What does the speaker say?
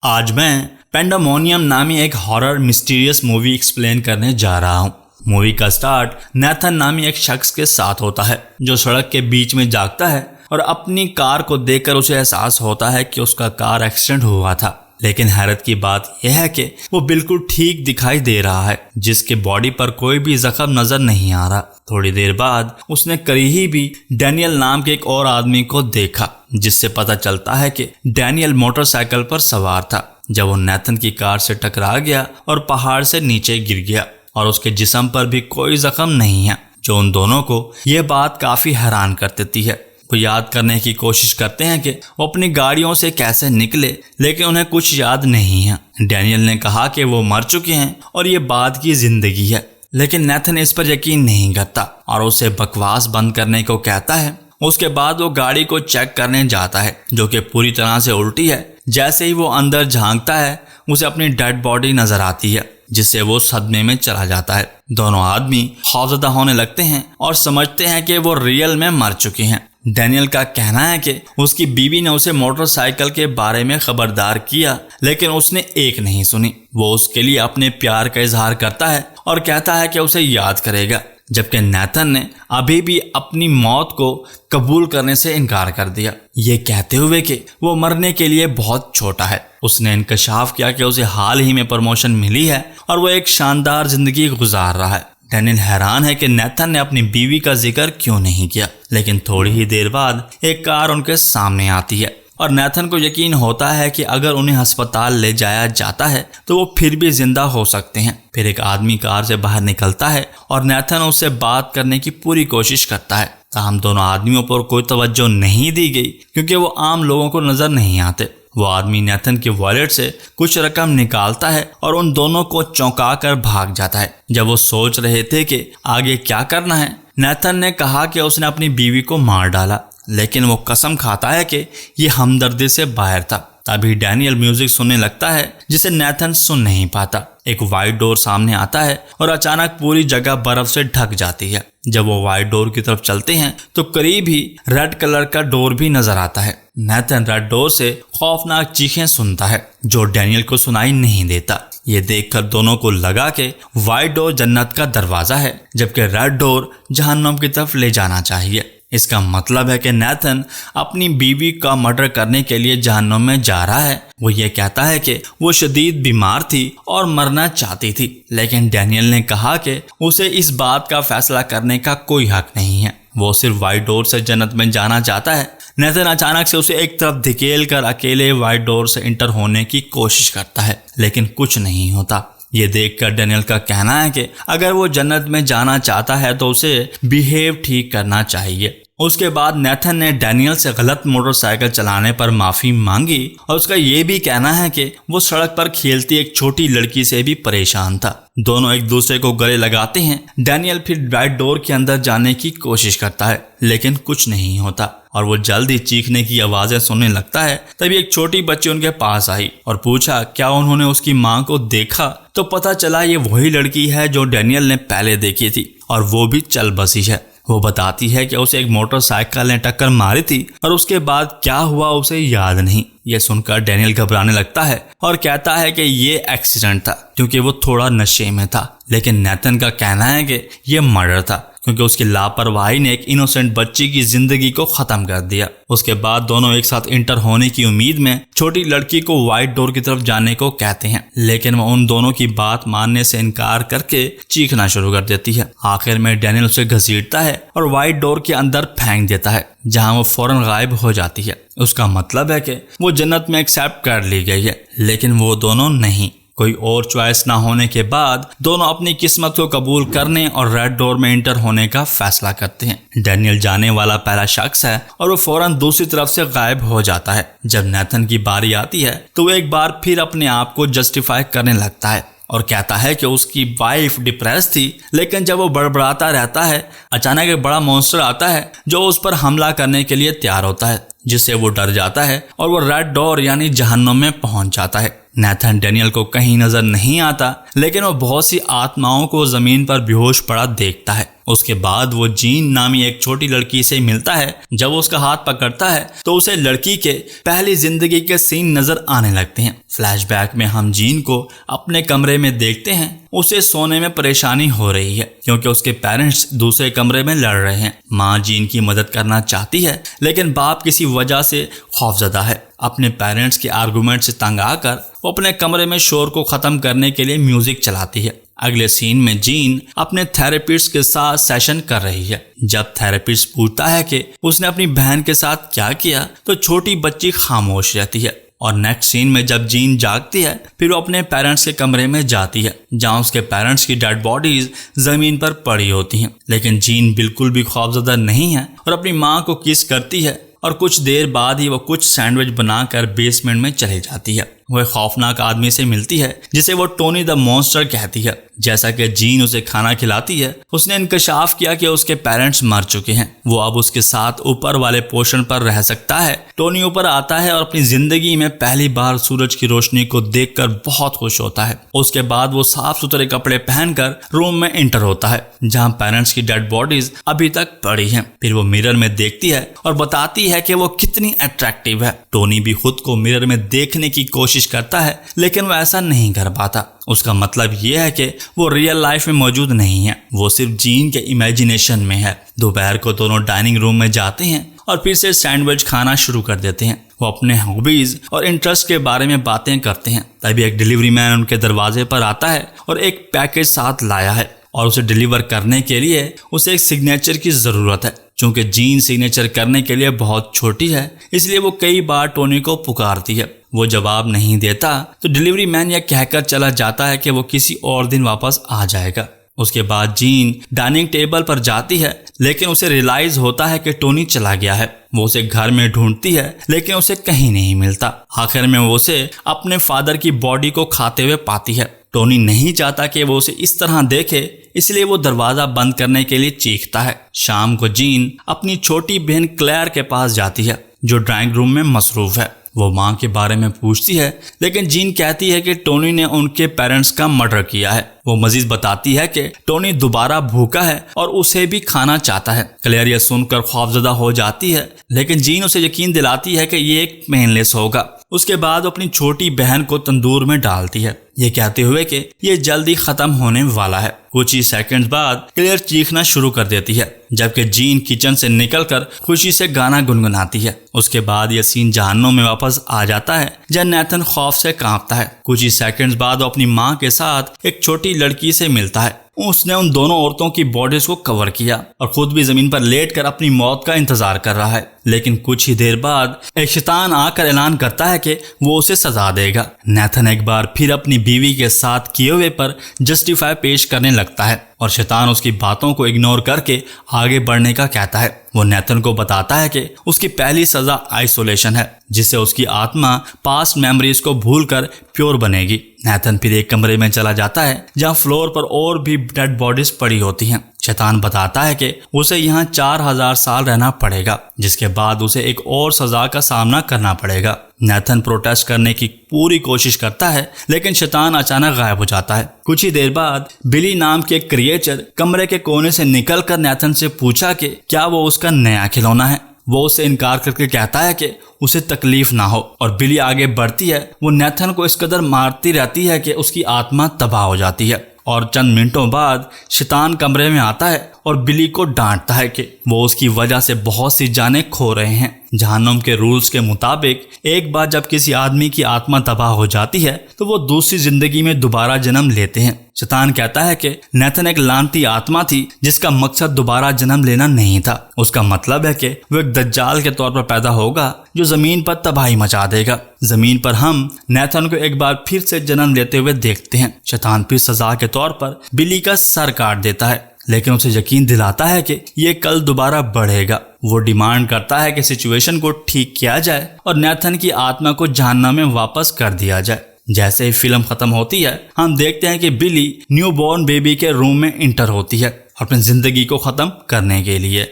आज मैं पेंडेमोनियम नामी एक हॉरर मिस्टीरियस मूवी एक्सप्लेन करने जा रहा हूँ। मूवी का स्टार्ट नेथन नामी एक शख्स के साथ होता है जो सड़क के बीच में जागता है और अपनी कार को देखकर उसे एहसास होता है कि उसका कार एक्सीडेंट हुआ था। लेकिन हैरत की बात यह है कि वो बिल्कुल ठीक दिखाई दे रहा है, जिसके बॉडी पर कोई भी जख्म नजर नहीं आ रहा। थोड़ी देर बाद उसने करीब ही डैनियल नाम के एक और आदमी को देखा, जिससे पता चलता है कि डैनियल मोटरसाइकिल पर सवार था जब वो नेथन की कार से टकरा गया और पहाड़ से नीचे गिर गया और उसके जिस्म पर भी कोई जख्म नहीं है। जो उन दोनों को यह बात काफी हैरान कर देती है। वो याद करने की कोशिश करते हैं कि वो अपनी गाड़ियों से कैसे निकले, लेकिन उन्हें कुछ याद नहीं है। डैनियल ने कहा कि वो मर चुके हैं और ये बाद की जिंदगी है, लेकिन नेथन इस पर यकीन नहीं करता और उसे बकवास बंद करने को कहता है। उसके बाद वो गाड़ी को चेक करने जाता है, जो कि पूरी तरह से उल्टी है। जैसे ही वो अंदर झांकता है उसे अपनी डेड बॉडी नजर आती है, जिससे वो सदमे में चला जाता है। दोनों आदमी खौफजदा होने लगते हैं और समझते हैं कि वो रियल में मर चुके हैं। डैनियल का कहना है कि उसकी बीवी ने उसे मोटरसाइकिल के बारे में खबरदार किया, लेकिन उसने एक नहीं सुनी। वो उसके लिए अपने प्यार का इजहार करता है और कहता है कि उसे याद करेगा, जबकि नेथन ने अभी भी अपनी मौत को कबूल करने से इनकार कर दिया, ये कहते हुए कि वो मरने के लिए बहुत छोटा है। उसने इंकशाफ किया कि उसे हाल ही में प्रमोशन मिली है और वो एक शानदार जिंदगी गुजार रहा है। डैनियल हैरान है कि नेथन ने अपनी बीवी का जिक्र क्यों नहीं किया, लेकिन थोड़ी ही देर बाद एक कार उनके सामने आती है और नेथन को यकीन होता है कि अगर उन्हें अस्पताल ले जाया जाता है तो वो फिर भी जिंदा हो सकते हैं। फिर एक आदमी कार से बाहर निकलता है और नेथन उससे बात करने की पूरी कोशिश करता है। ताहम दोनों आदमियों पर कोई तवज्जो नहीं दी गई क्योंकि वो आम लोगों को नजर नहीं आते। वो आदमी नेथन के वॉलेट से कुछ रकम निकालता है और उन दोनों को चौंका कर भाग जाता है। जब वो सोच रहे थे कि आगे क्या करना है, नेथन ने कहा कि उसने अपनी बीवी को मार डाला, लेकिन वो कसम खाता है कि ये हमदर्दी से बाहर था। तभी डैनियल म्यूजिक सुनने लगता है जिसे नेथन सुन नहीं पाता। एक वाइट डोर सामने आता है और अचानक पूरी जगह बर्फ से ढक जाती है। जब वो वाइट डोर की तरफ चलते हैं तो करीब ही रेड कलर का डोर भी नजर आता है। नेथन रेड डोर से खौफनाक चीखें सुनता है जो डैनियल को सुनाई नहीं देता। ये देखकर दोनों को लगा कि वाइट डोर जन्नत का दरवाजा है, जबकि रेड डोर जहन्नुम की तरफ ले जाना चाहिए। इसका मतलब है कि नेथन अपनी बीवी का मर्डर करने के लिए जहन्नुम में जा रहा है। वो ये कहता है कि वो शदीद बीमार थी और मरना चाहती थी, लेकिन डैनियल ने कहा कि उसे इस बात का फैसला करने का कोई हक नहीं है। वो सिर्फ वाइट डोर से जन्नत में जाना चाहता है। नेथन अचानक से उसे एक तरफ धकेल कर अकेले वाइट डोर से इंटर होने की कोशिश करता है, लेकिन कुछ नहीं होता। ये देखकर डैनियल का कहना है कि अगर वो जन्नत में जाना चाहता है तो उसे बिहेव ठीक करना चाहिए। उसके बाद नेथन ने डैनियल से गलत मोटरसाइकिल चलाने पर माफी मांगी और उसका ये भी कहना है कि वो सड़क पर खेलती एक छोटी लड़की से भी परेशान था। दोनों एक दूसरे को गले लगाते हैं। डैनियल फिर वाइट डोर के अंदर जाने की कोशिश करता है, लेकिन कुछ नहीं होता और वो जल्द ही चीखने की आवाजें सुनने लगता है। तभी एक छोटी बच्ची उनके पास आई और पूछा क्या उन्होंने उसकी मां को देखा। तो पता चला ये वही लड़की है जो डैनियल ने पहले देखी थी और वो भी चल बसी है। वो बताती है कि उसे एक मोटरसाइकिल ने टक्कर मारी थी और उसके बाद क्या हुआ उसे याद नहीं। ये सुनकर डैनियल घबराने लगता है और कहता है कि ये एक्सीडेंट था क्योंकि वो थोड़ा नशे में था, लेकिन नेथन का कहना है कि ये मर्डर था क्योंकि उसकी लापरवाही ने एक इनोसेंट बच्ची की जिंदगी को खत्म कर दिया। उसके बाद दोनों एक साथ इंटर होने की उम्मीद में छोटी लड़की को वाइट डोर की तरफ जाने को कहते हैं, लेकिन वो उन दोनों की बात मानने से इनकार करके चीखना शुरू कर देती है। आखिर में डैनियल उसे घसीटता है और वाइट डोर के अंदर फेंक देता है, जहां वो फौरन गायब हो जाती है। उसका मतलब है कि वो जन्नत में एक्सेप्ट कर ली गई है, लेकिन वो दोनों नहीं। कोई और चॉइस ना होने के बाद दोनों अपनी किस्मत को कबूल करने और रेड डोर में इंटर होने का फैसला करते हैं। डैनियल जाने वाला पहला शख्स है और वो फौरन दूसरी तरफ से गायब हो जाता है। जब नेथन की बारी आती है तो वो एक बार फिर अपने आप को जस्टिफाई करने लगता है और कहता है कि उसकी वाइफ डिप्रेस थी, लेकिन जब वो बड़बड़ाता रहता है अचानक एक बड़ा मॉन्स्टर आता है जो उस पर हमला करने के लिए तैयार होता है, जिससे वो डर जाता है और वो रेड डोर यानी जहन्नुम में पहुंच जाता है। नैथन डैनियल को कहीं नजर नहीं आता, लेकिन वो बहुत सी आत्माओं को जमीन पर बेहोश पड़ा देखता है। उसके बाद वो जीन नामी एक छोटी लड़की से मिलता है। जब वो उसका हाथ पकड़ता है तो उसे लड़की के पहली जिंदगी के सीन नजर आने लगते हैं। फ्लैशबैक में हम जीन को अपने कमरे में देखते हैं। उसे सोने में परेशानी हो रही है क्योंकि उसके पेरेंट्स दूसरे कमरे में लड़ रहे हैं। माँ जीन की मदद करना चाहती है, लेकिन बाप किसी वजह से खौफजदा है। अपने पेरेंट्स के आर्गुमेंट से तंग आकर वो अपने कमरे में शोर को खत्म करने के लिए म्यूजिक चलाती है। अगले सीन में जीन अपने थेरेपिस्ट के साथ सेशन कर रही है। जब थेरेपिस्ट पूछता है कि उसने अपनी बहन के साथ क्या किया तो छोटी बच्ची खामोश रहती है। और नेक्स्ट सीन में जब जीन जागती है फिर वो अपने पेरेंट्स के कमरे में जाती है जहाँ उसके पेरेंट्स की डेड बॉडीज जमीन पर पड़ी होती हैं। लेकिन जीन बिल्कुल भी खौफजदा नहीं है और अपनी माँ को किस करती है और कुछ देर बाद ही वो कुछ सैंडविच बनाकर बेसमेंट में चली जाती है। वह खौफनाक आदमी से मिलती है जिसे वो टोनी द मॉन्स्टर कहती है। जैसा कि जीन उसे खाना खिलाती है, उसने इंकशाफ किया कि उसके पेरेंट्स मर चुके हैं। वो अब उसके साथ ऊपर वाले पोर्शन पर रह सकता है। टोनी ऊपर आता है और अपनी जिंदगी में पहली बार सूरज की रोशनी को देखकर बहुत खुश होता है। उसके बाद वो साफ सुथरे कपड़े पहनकर रूम में एंटर होता है जहाँ पेरेंट्स की डेड बॉडीज अभी तक पड़ी हैं। फिर वो मिरर में देखती है और बताती है कि वो कितनी अट्रैक्टिव है। टोनी भी खुद को मिरर में देखने की कोशिश करता है, लेकिन वो ऐसा नहीं कर पाता। उसका मतलब यह है कि वो रियल लाइफ में मौजूद नहीं है, वो सिर्फ जीन के इमेजिनेशन में है। दोपहर को दोनों डाइनिंग रूम में जाते हैं और फिर से सैंडविच खाना शुरू कर देते हैं। वो अपने हॉबीज और इंटरेस्ट के बारे में बातें करते हैं। तभी एक डिलीवरी मैन उनके दरवाजे पर आता है और एक पैकेज साथ लाया है और उसे डिलीवर करने के लिए उसे एक सिग्नेचर की जरूरत है। चूंकि जीन सिग्नेचर करने के लिए बहुत छोटी है, इसलिए वो कई बार टोनी को पुकारती है। वो जवाब नहीं देता तो डिलीवरी मैन यह कहकर चला जाता है कि वो किसी और दिन वापस आ जाएगा। उसके बाद जीन डाइनिंग टेबल पर जाती है, लेकिन उसे रियलाइज होता है कि टोनी चला गया है। वो उसे घर में ढूंढती है, लेकिन उसे कहीं नहीं मिलता। आखिर में वो उसे अपने फादर की बॉडी को खाते हुए पाती है। टोनी नहीं चाहता कि वो उसे इस तरह देखे, इसलिए वो दरवाजा बंद करने के लिए चीखता है। शाम को जीन अपनी छोटी बहन क्लेयर के पास जाती है जो ड्राइंग रूम में मसरूफ है। वो माँ के बारे में पूछती है, लेकिन जीन कहती है कि टोनी ने उनके पेरेंट्स का मर्डर किया है। वो मजीद बताती है कि टोनी दोबारा भूखा है और उसे भी खाना चाहता है। क्लेयर यह सुनकर खौफजदा हो जाती है, लेकिन जीन उसे यकीन दिलाती है कि ये एक पेनलेस होगा। उसके बाद वो अपनी छोटी बहन को तंदूर में डालती है, ये कहते हुए कि ये जल्दी खत्म होने वाला है। कुछ ही सेकंड्स बाद क्लेयर चीखना शुरू कर देती है, जबकि जीन किचन से निकलकर खुशी से गाना गुनगुनाती है। उसके बाद यह सीन जहन्नुम में वापस आ जाता है जहाँ नैथन खौफ से कांपता है। कुछ ही सेकंड्स बाद वो अपनी माँ के साथ एक छोटी लड़की से मिलता है। उसने उन दोनों औरतों की बॉडीज को कवर किया और खुद भी जमीन पर लेटकर अपनी मौत का इंतजार कर रहा है। लेकिन कुछ ही देर बाद एक शैतान आकर ऐलान करता है कि वो उसे सजा देगा। नैथन एक बार फिर अपनी बीवी के साथ किए हुए पर जस्टिफाई पेश करने लगता है और शैतान उसकी बातों को इग्नोर करके आगे बढ़ने का कहता है। वो नैथन को बताता है कि उसकी पहली सजा आइसोलेशन है, जिससे उसकी आत्मा पास्ट मेमोरीज को भूलकर प्योर बनेगी। नैथन फिर एक कमरे में चला जाता है जहाँ फ्लोर पर और भी डेड बॉडीज पड़ी होती हैं। शैतान बताता है कि उसे यहाँ 4000 साल रहना पड़ेगा, जिसके बाद उसे एक और सजा का सामना करना पड़ेगा। नैथन प्रोटेस्ट करने की पूरी कोशिश करता है, लेकिन शैतान अचानक गायब हो जाता है। कुछ ही देर बाद बिली नाम के एक क्रिएचर कमरे के कोने से निकलकर नैथन से पूछा कि क्या वो उसका नया खिलौना है। वो उसे इनकार करके कहता है कि उसे तकलीफ ना हो और बिली आगे बढ़ती है। वो नैथन को इस कदर मारती रहती है कि उसकी आत्मा तबाह हो जाती है और चंद मिनटों बाद शैतान कमरे में आता है और बिली को डांटता है कि वो उसकी वजह से बहुत सी जानें खो रहे हैं। जहन्नुम के रूल्स के मुताबिक एक बार जब किसी आदमी की आत्मा तबाह हो जाती है तो वो दूसरी जिंदगी में दोबारा जन्म लेते हैं। शैतान कहता है कि नैथन एक लानती आत्मा थी जिसका मकसद दोबारा जन्म लेना नहीं था। उसका मतलब है कि वो एक दज्जाल के तौर पर पैदा होगा जो जमीन पर तबाही मचा देगा। जमीन पर हम नैथन को एक बार फिर से जन्म लेते हुए देखते हैं। शैतान फिर सजा के तौर पर बिली का सर काट देता है, लेकिन उसे यकीन दिलाता है कि ये कल दोबारा बढ़ेगा। वो डिमांड करता है कि सिचुएशन को ठीक किया जाए और नैथन की आत्मा को जहन्नम में वापस कर दिया जाए। जैसे ही फिल्म खत्म होती है, हम देखते हैं कि बिली न्यूबॉर्न बेबी के रूम में इंटर होती है अपनी जिंदगी को खत्म करने के लिए।